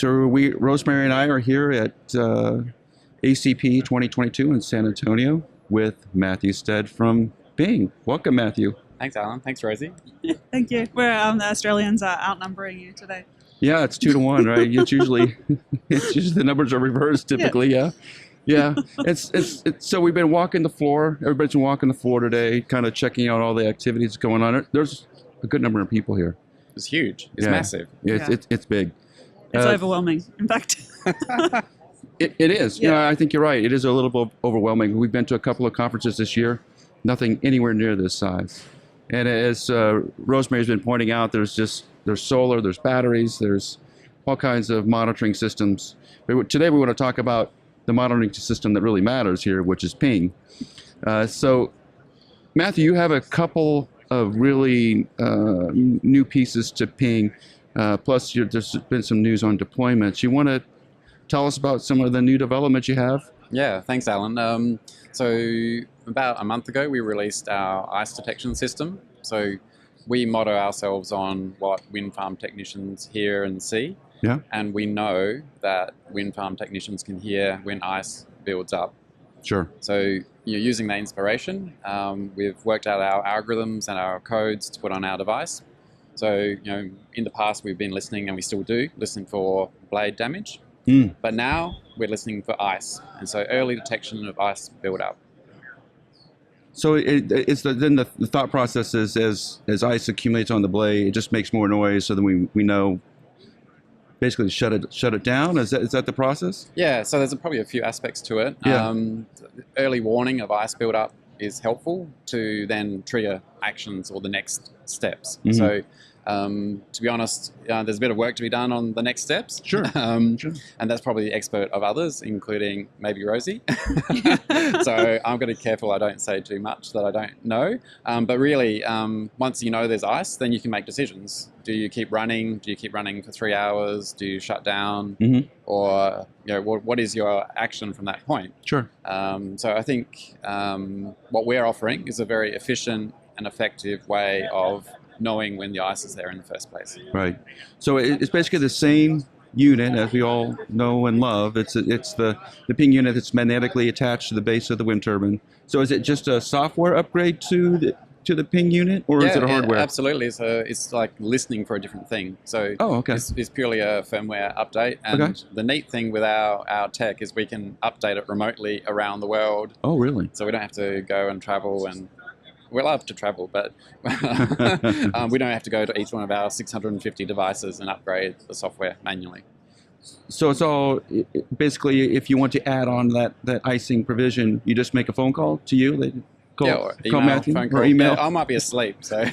So Rosemary and I are here at ACP 2022 in San Antonio with Matthew Stead from Bing. Welcome, Matthew. Thanks, Alan. Thanks, Rosie. Thank you. We're the Australians are outnumbering you today. Yeah, it's 2-1, right? It's usually the numbers are reversed typically. Yeah. It's so we've been walking the floor. Everybody's been walking the floor today, kind of checking out all the activities going on. There's a good number of people here. It's huge. It's massive. It's big. It's overwhelming, in fact. It is. Yeah. You know, I think you're right. It is a little bit overwhelming. We've been to a couple of conferences this year, nothing anywhere near this size. And as Rosemary's been pointing out, there's solar, there's batteries, there's all kinds of monitoring systems. But today we want to talk about the monitoring system that really matters here, which is ping. So, Matthew, you have a couple of really new pieces to ping. Plus, there's been some news on deployments. You want to tell us about some of the new developments you have? Yeah, thanks, Alan. So about a month ago, we released our ice detection system. So we motto ourselves on what wind farm technicians hear and see. Yeah. And we know that wind farm technicians can hear when ice builds up. Sure. So using that inspiration, we've worked out our algorithms and our codes to put on our device. So, in the past we've been listening, and we still do, listening for blade damage. But now we're listening for ice. And so early detection of ice buildup. So then the thought process is as ice accumulates on the blade, it just makes more noise, so then we know basically shut it down. Is that the process? Yeah, so there's probably a few aspects to it. Yeah. Early warning of ice buildup is helpful to then trigger actions or the next steps. Mm-hmm. So to be honest, there's a bit of work to be done on the next steps. Sure. And that's probably the expert of others, including maybe Rosie. So I'm going to be careful I don't say too much that I don't know. But really, once you know there's ice, then you can make decisions. Do you keep running? Do you keep running for 3 hours? Do you shut down? Mm-hmm. Or what is your action from that point? Sure. So I think what we're offering is a very efficient and effective way of knowing when the ice is there in the first place. Right. So it's basically the same unit as we all know and love. It's the ping unit that's magnetically attached to the base of the wind turbine. So is it just a software upgrade to the ping unit, or is it a hardware? Yeah, absolutely. So it's like listening for a different thing. So it's purely a firmware update. And the neat thing with our tech is we can update it remotely around the world. Oh, really? So we don't have to go and travel, and we love to travel, but we don't have to go to each one of our 650 devices and upgrade the software manually. So it's all basically, if you want to add on that icing provision, you just make a phone call to you. They call Matthew, phone call. or email. Yeah, I might be asleep, so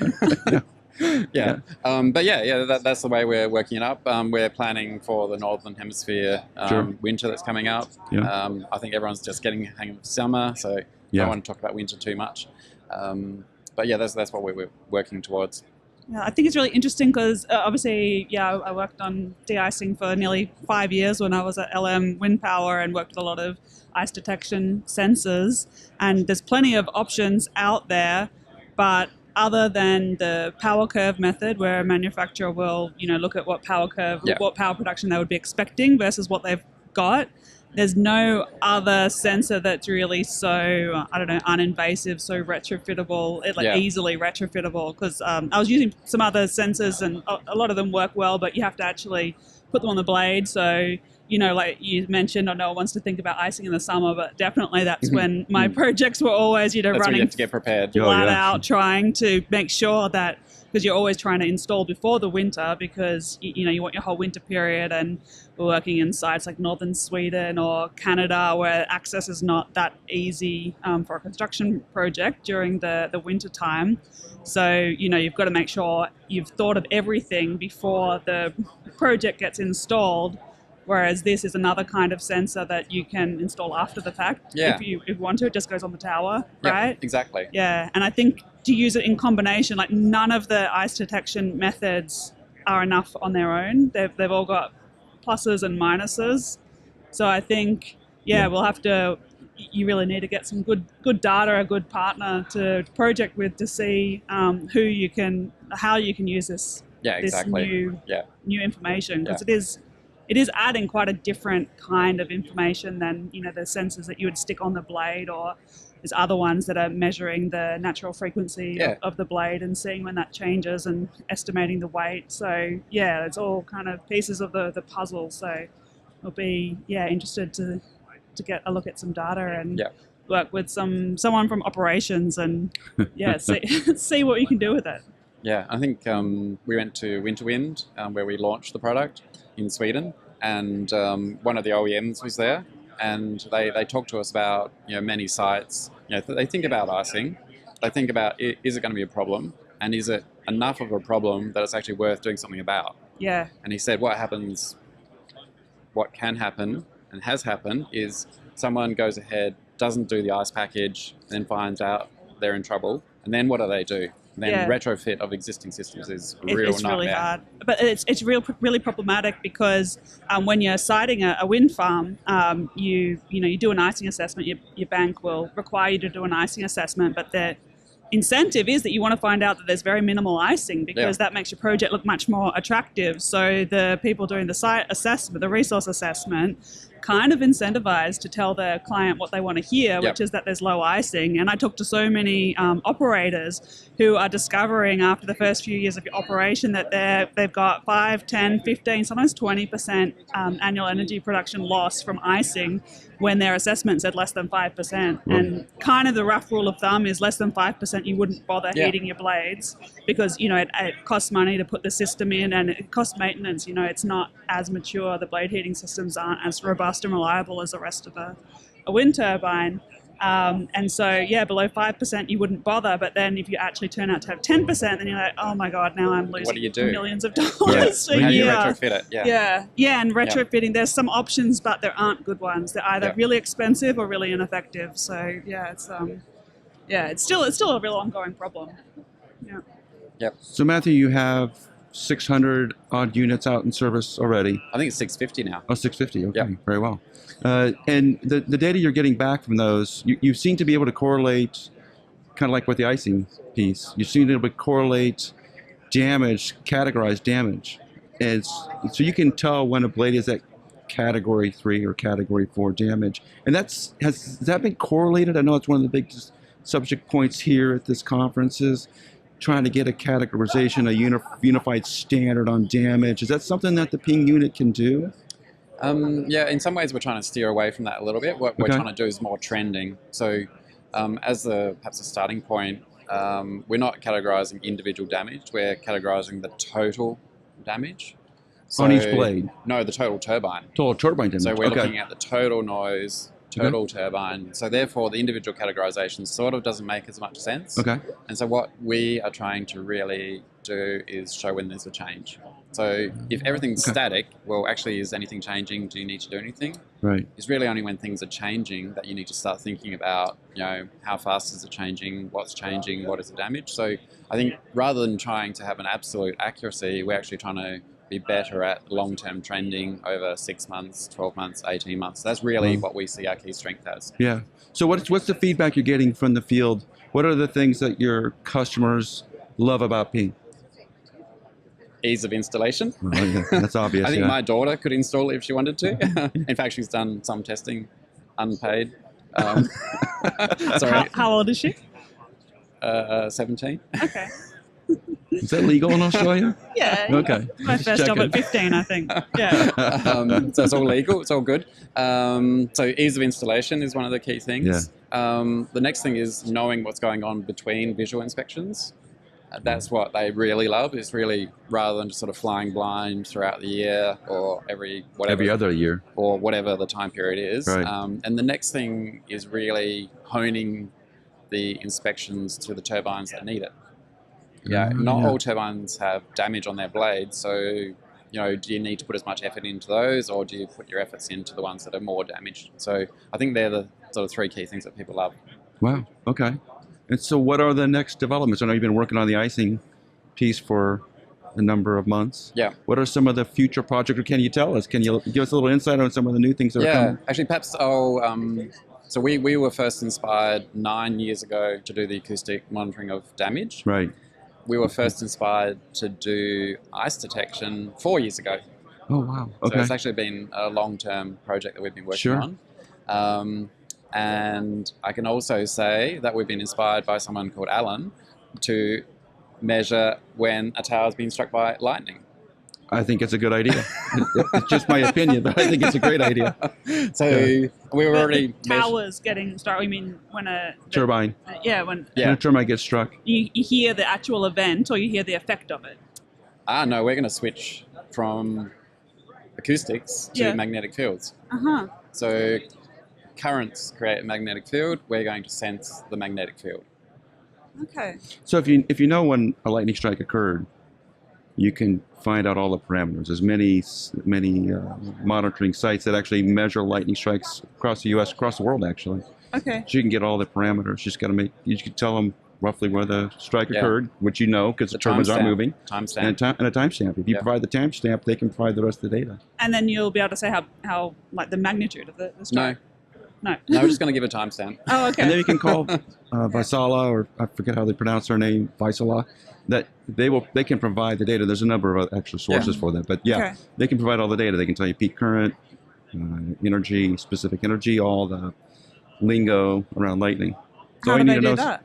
yeah. But that's the way we're working it up. We're planning for the Northern Hemisphere winter that's coming up. Yeah. I think everyone's just getting the hang of summer, so I don't want to talk about winter too much. But yeah, that's what we're working towards. Yeah, I think it's really interesting because obviously, I worked on de-icing for nearly 5 years when I was at LM Wind Power and worked with a lot of ice detection sensors. And there's plenty of options out there, but other than the power curve method, where a manufacturer will, look at what power curve, what power production they would be expecting versus what they've got. There's no other sensor that's really so, uninvasive, so retrofittable, easily retrofittable. Because I was using some other sensors and a lot of them work well, but you have to actually put them on the blade. So, like you mentioned, I know one wants to think about icing in the summer, but definitely that's when my projects were always, that's running when you have to get prepared. flat out, trying to make sure that, because you're always trying to install before the winter because, you want your whole winter period, and we're working in sites like northern Sweden or Canada where access is not that easy for a construction project during the winter time. So, you've got to make sure you've thought of everything before the project gets installed, whereas this is another kind of sensor that you can install after the fact. If you want to. It just goes on the tower, right? Exactly. Yeah, and I think to use it in combination, like none of the ice detection methods are enough on their own. They've all got pluses and minuses. So I think, we'll have to, you really need to get some good data, a good partner to project with to see how you can use this, exactly. this new information, because it is it is adding quite a different kind of information than, you know, the sensors that you would stick on the blade, or there's other ones that are measuring the natural frequency of the blade and seeing when that changes and estimating the weight. So yeah, it's all kind of pieces of the puzzle. So I'll be interested to get a look at some data and work with someone from operations and see what you can do with it. Yeah, I think we went to Winterwind where we launched the product in Sweden, and one of the OEMs was there, and they talked to us about, you know, many sites. You know, they think about icing, they think about, is it going to be a problem, and is it enough of a problem that it's actually worth doing something about? Yeah. And he said what can happen and has happened is someone goes ahead, doesn't do the ice package, and then finds out they're in trouble, and then what do? Then retrofit of existing systems is a real it's nightmare. really hard, but it's really problematic because when you're siting a wind farm, you do an icing assessment. Your bank will require you to do an icing assessment, but the incentive is that you want to find out that there's very minimal icing, because that makes your project look much more attractive. So the people doing the site assessment, the resource assessment, kind of incentivized to tell the client what they want to hear, which is that there's low icing. And I talk to so many operators who are discovering after the first few years of operation that they've got 5, 10, 15, sometimes 20% annual energy production loss from icing when their assessment said less than 5%. And kind of the rough rule of thumb is less than 5% you wouldn't bother heating your blades, because, you know, it costs money to put the system in and it costs maintenance. You know, it's not as mature. The blade heating systems aren't as robust and reliable as the rest of a wind turbine. And so, below 5% you wouldn't bother, but then if you actually turn out to have 10%, then you're like, oh my God, now I'm losing millions of dollars a year. How do you retrofit it? And retrofitting, there's some options, but there aren't good ones. They're either really expensive or really ineffective. So it's still a real ongoing problem. So Matthew, you have 600 odd units out in service already. I think it's 650 now. Oh, 650. Okay, very well. And the data you're getting back from those, you seem to be able to correlate, kind of like with the icing piece, you seem to be able to correlate damage, categorize damage. And so you can tell when a blade is at category 3 or category 4 damage. And has that been correlated? I know it's one of the big subject points here at this conference is trying to get a categorization, a unified standard on damage. Is that something that the ping unit can do? In some ways we're trying to steer away from that a little bit. What we're trying to do is more trending. So as perhaps a starting point, we're not categorizing individual damage, we're categorizing the total damage. So, on each blade? No, the total turbine. Total turbine damage. So we're looking at the total noise, total turbine. So therefore the individual categorization sort of doesn't make as much sense. And so what we are trying to really do is show when there's a change. So if everything's static, well, actually, is anything changing? Do you need to do anything? Right. It's really only when things are changing that you need to start thinking about, you know, how fast is it changing? What's changing? What is the damage? So I think rather than trying to have an absolute accuracy, we're actually trying to be better at long-term trending over 6 months, 12 months, 18 months. That's really what we see our key strength as. Yeah. So what's the feedback you're getting from the field? What are the things that your customers love about Ping? Ease of installation. Oh, yeah, that's obvious. I think my daughter could install it if she wanted to. In fact, she's done some testing, unpaid. Sorry. How old is she? 17. Okay. Is that legal in Australia? Yeah. Okay. My first job at 15, I think. Yeah. So it's all legal. It's all good. So ease of installation is one of the key things. The next thing is knowing what's going on between visual inspections. That's what they really love, is really, rather than just sort of flying blind throughout the year or every other year or whatever the time period is. Right. And the next thing is really honing the inspections to the turbines that need it. Not all turbines have damage on their blades, so you know, do you need to put as much effort into those, or do you put your efforts into the ones that are more damaged? So I think they're the sort of 3 key things that people love. Wow. Okay. And so what are the next developments? I know you've been working on the icing piece for a number of months. Yeah. What are some of the future projects, or can you tell us? Can you give us a little insight on some of the new things that are coming? Actually, perhaps so we were first inspired 9 years ago to do the acoustic monitoring of damage. Right. We were first inspired to do ice detection 4 years ago. Oh, wow. So Okay. it's actually been a long-term project that we've been working Sure. on. And I can also say that we've been inspired by someone called Alan to measure when a tower has been struck by lightning. I think it's a good idea. It's just my opinion, but I think it's a great idea. So Yeah. we were But already the towers getting started. I mean, when Turbine. when When Yeah. a turbine gets struck. you hear the actual event or you hear the effect of it. No, we're going to switch from acoustics to Yeah. magnetic fields. Uh-huh. So currents create a magnetic field. We're going to sense the magnetic field. Okay. So if you know when a lightning strike occurred, you can find out all the parameters. There's many monitoring sites that actually measure lightning strikes across the U.S., across the world, actually. Okay. So you can get all the parameters. Just got to you can tell them roughly where the strike Yeah. occurred, which you know because the The turbines aren't timestamp. moving, Timestamp. and a timestamp. If you Yeah. provide the timestamp, they can provide the rest of the data. And then you'll be able to say how like the magnitude of the No, strike. No. no, we're just going to give a timestamp. Oh, okay. And then you can call Vaisala, or I forget how they pronounce her name, Vaisala, that they can provide the data. There's a number of extra sources for that, but yeah, Okay. they can provide all the data. They can tell you peak current, energy, specific energy, all the lingo around lightning. So How all do you they need to do know that?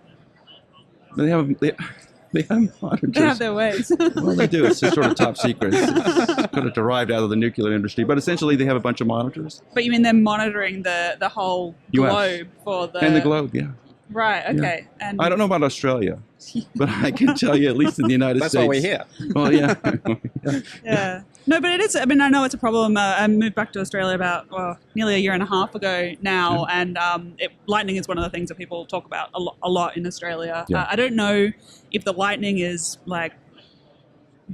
they have monitors. They have their ways. All they do is sort of top secret. It's kind of derived out of the nuclear industry, but essentially they have a bunch of monitors. But you mean they're monitoring the whole US. globe for the... And the globe, yeah. Right, okay. And I don't know about Australia, but I can tell you, at least in the United That's States. why we're here. Well, yeah. Yeah. No, but it is. I mean, I know it's a problem. I moved back to Australia about nearly a year and a half ago now, and lightning is one of the things that people talk about a lot in Australia. Yeah. I don't know if the lightning is like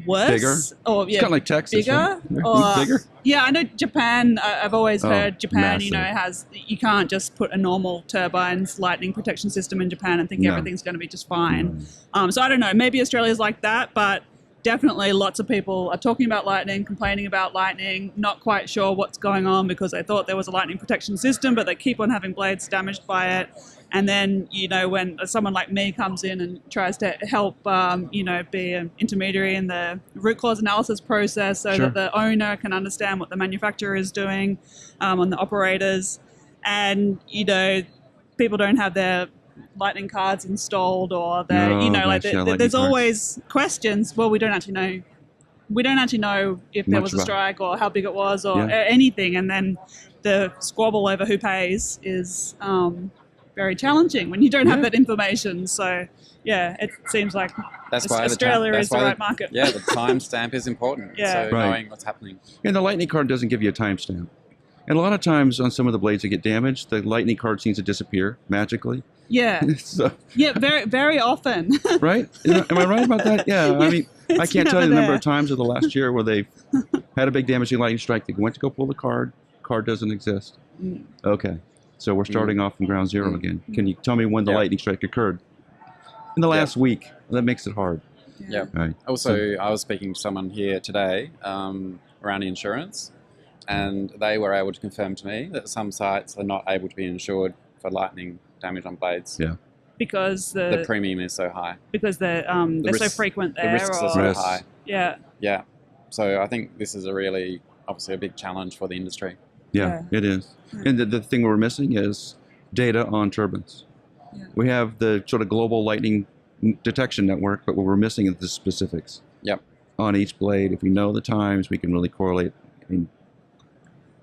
worse Bigger? or It's kind of like Texas. bigger Right? or Bigger? yeah. I know Japan. I've always Oh, heard Japan. You know, massive. you can't just put a normal turbine's lightning protection system in Japan and think No. everything's going to be just fine. No. So I don't know. Maybe Australia's like that, but definitely lots of people are talking about lightning, complaining about lightning, not quite sure what's going on because they thought there was a lightning protection system, but they keep on having blades damaged by it. And then, you know, when someone like me comes in and tries to help, be an intermediary in the root cause analysis process so Sure. that the owner can understand what the manufacturer is doing on the operators. And, you know, people don't have their lightning cards installed or the No, like gosh, yeah, lightning there's cards. always questions. Well, we don't actually know if there Much was a about it. strike or how big it was or Yeah. anything, and then the squabble over who pays is very challenging when you don't have Yeah. that information. So yeah, it seems like That's why Australia is the right market. Yeah, the timestamp is important. Yeah. So Right. knowing what's happening. And the lightning card doesn't give you a timestamp. And a lot of times on some of the blades that get damaged, the lightning card seems to disappear magically. Yeah, So, yeah, very very often. right? Am I right about that? Yeah. I mean, I It's can't tell you never the number there. of times of the last year where they've had a big damaging lightning strike. They went to go pull the card doesn't exist. Mm. Okay. So we're starting off from ground zero Mm. again. Can you tell me when the Yeah. lightning strike occurred? In the last week. That makes it hard. Yeah. Right. Also, I was speaking to someone here today around insurance, and they were able to confirm to me that some sites are not able to be insured for lightning damage on blades. Yeah. because The premium is so high. because they're so risks- frequent The there. risks are or, so Risks. high. yeah, Yeah. So I think this is obviously a big challenge for the industry. Yeah, it is. Yeah. And the thing we're missing is data on turbines. Yeah. We have the sort of global lightning detection network, but what we're missing is the specifics Yep. on each blade. If we know the times, we can really correlate. And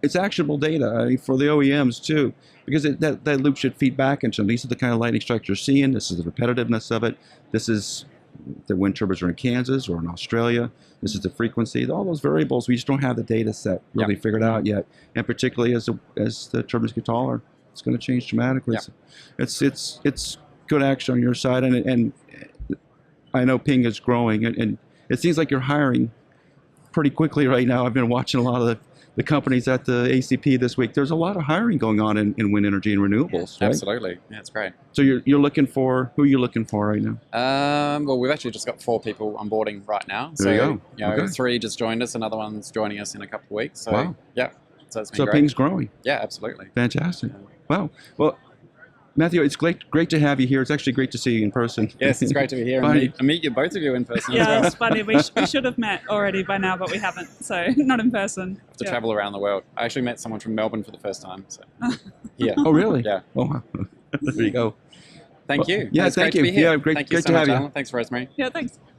it's actionable data, I mean, for the OEMs too, because that loop should feed back into these are the kind of lightning strikes you're seeing. This is the repetitiveness of it. This is the wind turbines are in Kansas or in Australia. This is the frequency. All those variables, we just don't have the data set really figured out yet. And particularly as the turbines get taller, it's going to change dramatically. Yep. It's good action on your side, and I know Ping is growing, and it seems like you're hiring pretty quickly right now. I've been watching a lot of the companies at the ACP this week. There's a lot of hiring going on in wind energy and renewables, right? Absolutely. Yeah, it's great. So you're looking for, who are you looking for right now? Well, we've actually just got 4 people onboarding right now. There you go. Okay. 3 just joined us. Another one's joining us in a couple of weeks. So, Wow. yeah. So it's been So great. Ping's growing. Yeah, absolutely. Fantastic. Wow. Well, Matthew, it's great to have you here. It's actually great to see you in person. Yes, it's great to be here and meet you, both of you in person as Yeah, well. it's funny. We should have met already by now, but we haven't. So not in person. To travel around the world. I actually met someone from Melbourne for the first time. So here. Oh, really? Yeah. Oh, wow. There you go. Thank you. Yeah, It's thank great you. To be here. Yeah, great Thank you to so much, have you. Alan. Thanks, Rosemary. Yeah, thanks.